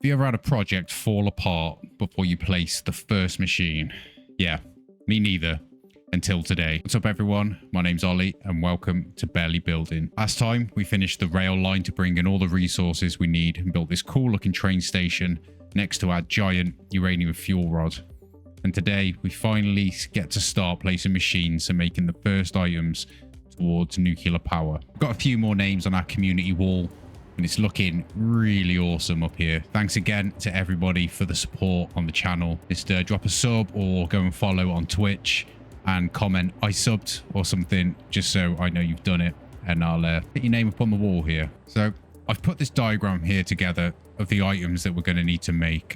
Have you ever had a project fall apart before you place the first machine? Yeah, me neither. Until today. What's up everyone? My name's Ollie and welcome to BarelyBuilding. Last time we finished the rail line to bring in all the resources we need and built this cool looking train station next to our giant uranium fuel rod. And today we finally get to start placing machines and making the first items towards nuclear power. We've got a few more names on our community wall and it's looking really awesome up here. Thanks again to everybody for the support on the channel. Just drop a sub or go and follow on Twitch and comment I subbed or something just so I know you've done it, and I'll put your name up on the wall here. So I've put this diagram here together of the items that we're going to need to make,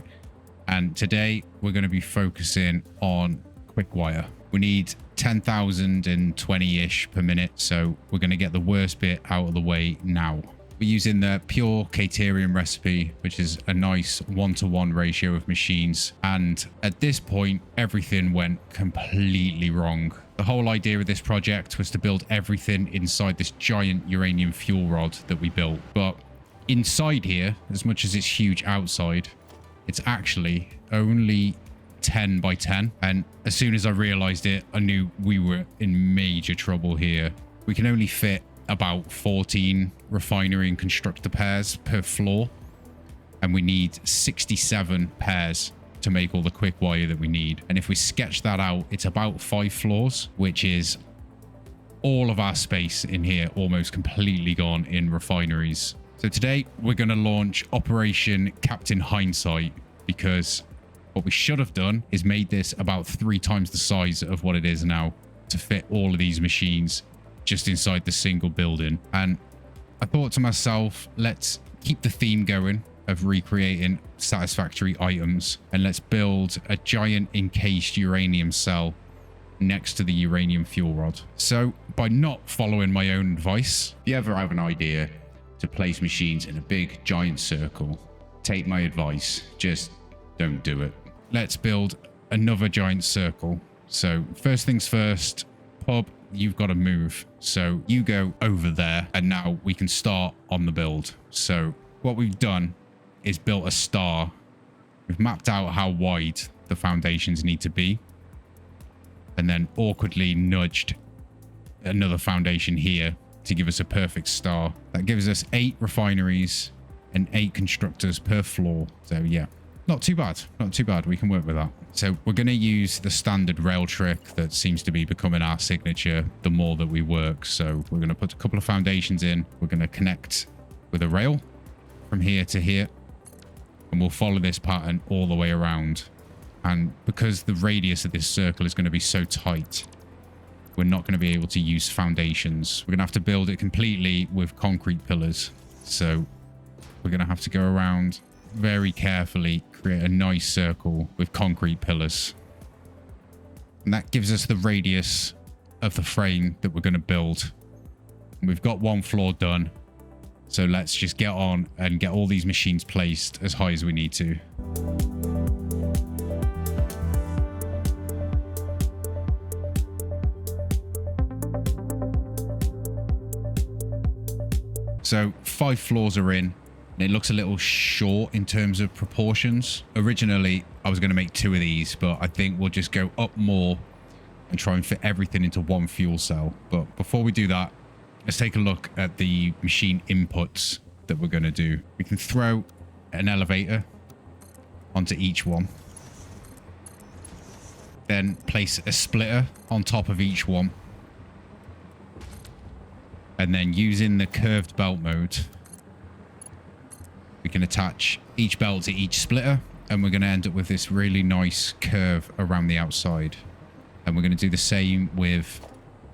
and today we're going to be focusing on Quickwire. We need 10,020-ish per minute, so we're going to get the worst bit out of the way now. We're using the pure Caterium recipe, which is a nice 1-to-1 ratio of machines. And at this point, everything went completely wrong. The whole idea of this project was to build everything inside this giant uranium fuel rod that we built. But inside here, as much as it's huge outside, it's actually only 10 by 10. And as soon as I realized it, I knew we were in major trouble here. We can only fit about 14 refinery and constructor pairs per floor, and we need 67 pairs to make all the quick wire that we need. And if we sketch that out, it's about 5 floors, which is all of our space in here almost completely gone in refineries. So today we're going to launch Operation Captain Hindsight, because what we should have done is made this about 3 times the size of what it is now to fit all of these machines just inside the single building. And I thought to myself, let's keep the theme going of recreating satisfactory items, and let's build a giant encased uranium cell next to the uranium fuel rod. So by not following my own advice, if you ever have an idea to place machines in a big giant circle, take my advice, just don't do it. Let's build another giant circle. So first things first, Pub, you've got to move. So you go over there, and now we can start on the build. So what we've done is built a star. We've mapped out how wide the foundations need to be, and then awkwardly nudged another foundation here to give us a perfect star. That gives us 8 refineries and 8 constructors per floor. So yeah, not too bad. Not too bad. We can work with that. So we're going to use the standard rail trick that seems to be becoming our signature the more that we work. So we're going to put a couple of foundations in. We're going to connect with a rail from here to here, and we'll follow this pattern all the way around. And because the radius of this circle is going to be so tight, we're not going to be able to use foundations. We're going to have to build it completely with concrete pillars. So we're going to have to go around very carefully, create a nice circle with concrete pillars, and that gives us the radius of the frame that we're going to build. We've got 1 floor done, so let's just get on and get all these machines placed as high as we need to. So 5 floors are in. It looks a little short in terms of proportions. Originally, I was going to make 2 of these, but I think we'll just go up more and try and fit everything into 1 fuel cell. But before we do that, let's take a look at the machine inputs that we're going to do. We can throw an elevator onto each one, then place a splitter on top of each one, and then using the curved belt mode, we can attach each belt to each splitter, and we're going to end up with this really nice curve around the outside. And we're going to do the same with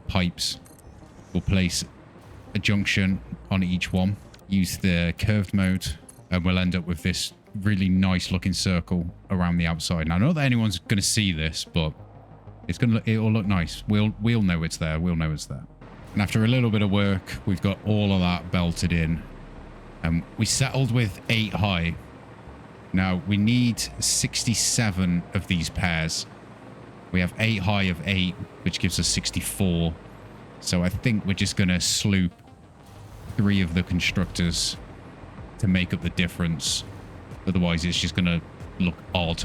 pipes. We'll place a junction on each one, use the curved mode, and we'll end up with this really nice looking circle around the outside. Now, not that anyone's going to see this, but it'll look nice. We'll know it's there. We'll know it's there. And after a little bit of work, we've got all of that belted in. And we settled with 8 high. Now we need 67 of these pairs. We have 8 high of 8, which gives us 64. So I think we're just going to sloop 3 of the constructors to make up the difference. Otherwise, it's just going to look odd.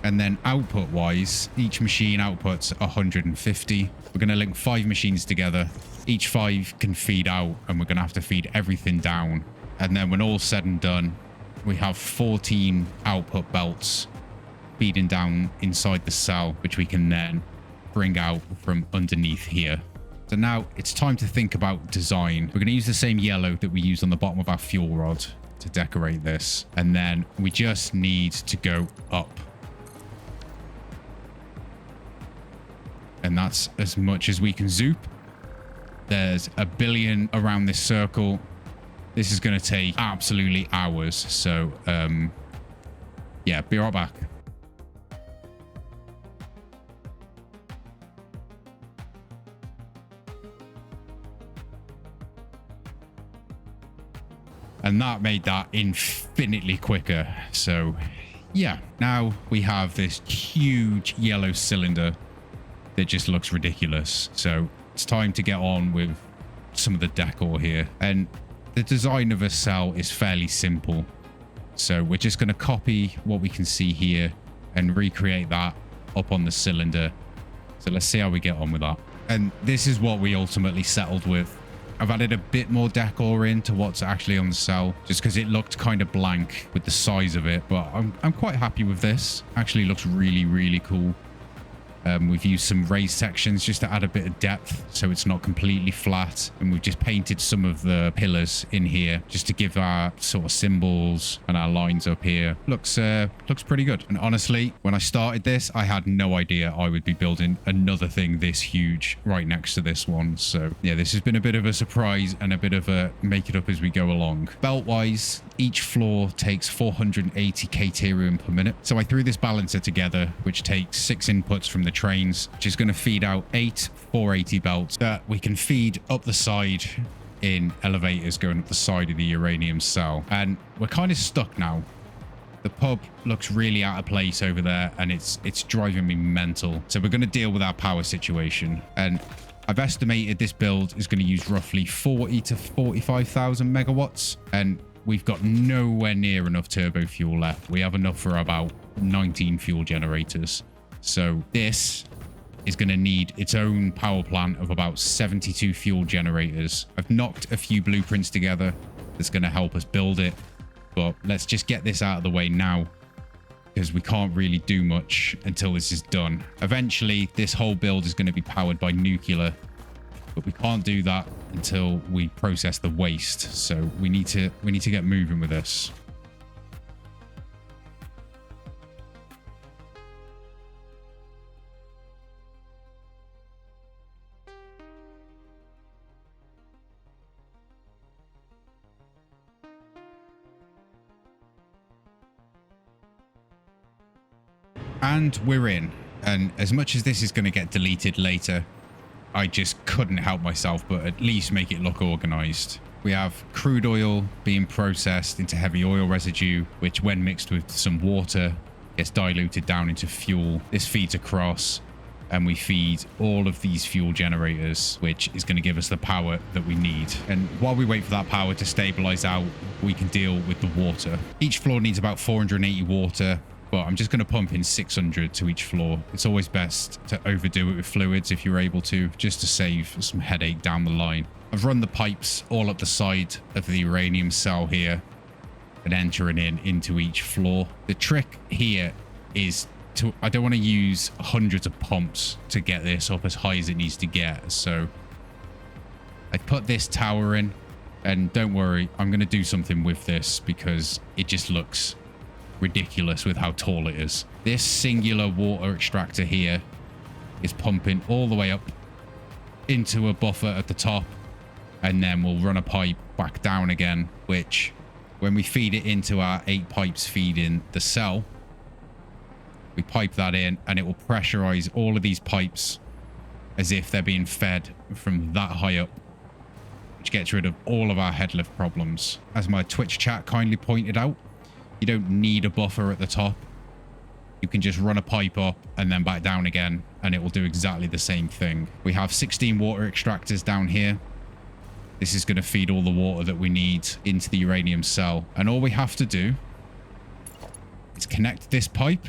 And then output wise, each machine outputs 150. We're going to link 5 machines together. Each 5 can feed out, and we're going to have to feed everything down. And then when all's said and done, we have 14 output belts feeding down inside the cell, which we can then bring out from underneath here. So now it's time to think about design. We're going to use the same yellow that we used on the bottom of our fuel rod to decorate this. And then we just need to go up. And that's as much as we can zoop. There's a billion around this circle. This is going to take absolutely hours. So, yeah, be right back. And that made that infinitely quicker. So, yeah, now we have this huge yellow cylinder that just looks ridiculous. So it's time to get on with some of the decor here. And the design of a cell is fairly simple. So we're just going to copy what we can see here and recreate that up on the cylinder. So let's see how we get on with that. And this is what we ultimately settled with. I've added a bit more decor into what's actually on the cell, just because it looked kind of blank with the size of it. But I'm quite happy with this. Actually looks really, really cool. We've used some raised sections just to add a bit of depth so it's not completely flat. And we've just painted some of the pillars in here just to give our sort of symbols and our lines up here. Looks pretty good. And honestly, when I started this, I had no idea I would be building another thing this huge right next to this one. So yeah, this has been a bit of a surprise and a bit of a make it up as we go along. Belt-wise, each floor takes 480 Caterium per minute. So I threw this balancer together, which takes 6 inputs from the trains, which is going to feed out 8 480 belts that we can feed up the side in elevators going up the side of the uranium cell. And we're kind of stuck now. The pub looks really out of place over there, and it's driving me mental. So we're going to deal with our power situation. And I've estimated this build is going to use roughly 40 to 45,000 megawatts, and we've got nowhere near enough turbo fuel left. We have enough for about 19 fuel generators. So this is going to need its own power plant of about 72 fuel generators. I've knocked a few blueprints together that's going to help us build it. But let's just get this out of the way now, because we can't really do much until this is done. Eventually, this whole build is going to be powered by nuclear, but we can't do that until we process the waste. So we need to get moving with this. And we're in. And as much as this is going to get deleted later, I just couldn't help myself but at least make it look organized. We have crude oil being processed into heavy oil residue, which when mixed with some water gets diluted down into fuel. This feeds across, and we feed all of these fuel generators, which is going to give us the power that we need. And while we wait for that power to stabilize out, we can deal with the water. Each floor needs about 480 water. But I'm just going to pump in 600 to each floor. It's always best to overdo it with fluids if you're able to, just to save some headache down the line. I've run the pipes all up the side of the uranium cell here and entering into each floor. The trick here is I don't want to use hundreds of pumps to get this up as high as it needs to get. So I put this tower in, and don't worry, I'm going to do something with this because it just looks ridiculous with how tall it is. This singular water extractor here is pumping all the way up into a buffer at the top, and then we'll run a pipe back down again, which when we feed it into our 8 pipes feeding the cell, we pipe that in and it will pressurize all of these pipes as if they're being fed from that high up, which gets rid of all of our head lift problems. As my Twitch chat kindly pointed out, you don't need a buffer at the top. You can just run a pipe up and then back down again, and it will do exactly the same thing. We have 16 water extractors down here. This is going to feed all the water that we need into the uranium cell. And all we have to do connect this pipe,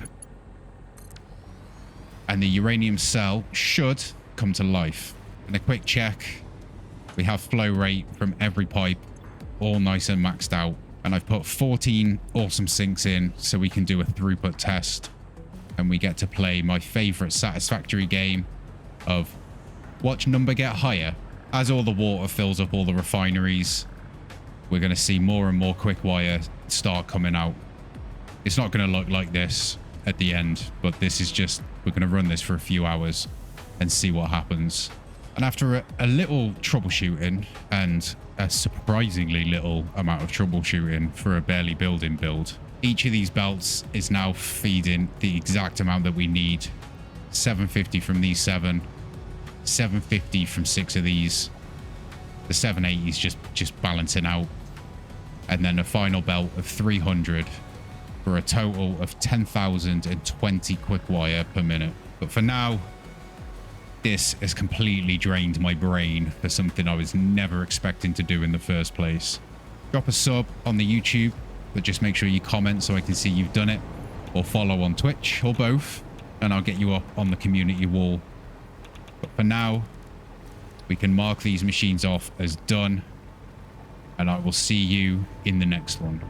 and the uranium cell should come to life. And a quick check, we have flow rate from every pipe all nice and maxed out. And I've put 14 awesome sinks in so we can do a throughput test. And we get to play my favorite Satisfactory game of watch number get higher. As all the water fills up all the refineries, we're going to see more and more Quickwire start coming out. It's not going to look like this at the end, but this is just, we're going to run this for a few hours and see what happens. And after a little troubleshooting, and a surprisingly little amount of troubleshooting for a BarelyBuilding build, each of these belts is now feeding the exact amount that we need. 750 from these 7, 750 from 6 of these. The 780 is just balancing out. And then a final belt of 300 for a total of 10,020 Quickwire per minute. But for now, this has completely drained my brain for something I was never expecting to do in the first place. Drop a sub on the YouTube, but just make sure you comment so I can see you've done it, or follow on Twitch, or both, and I'll get you up on the community wall. But for now, we can mark these machines off as done, and I will see you in the next one.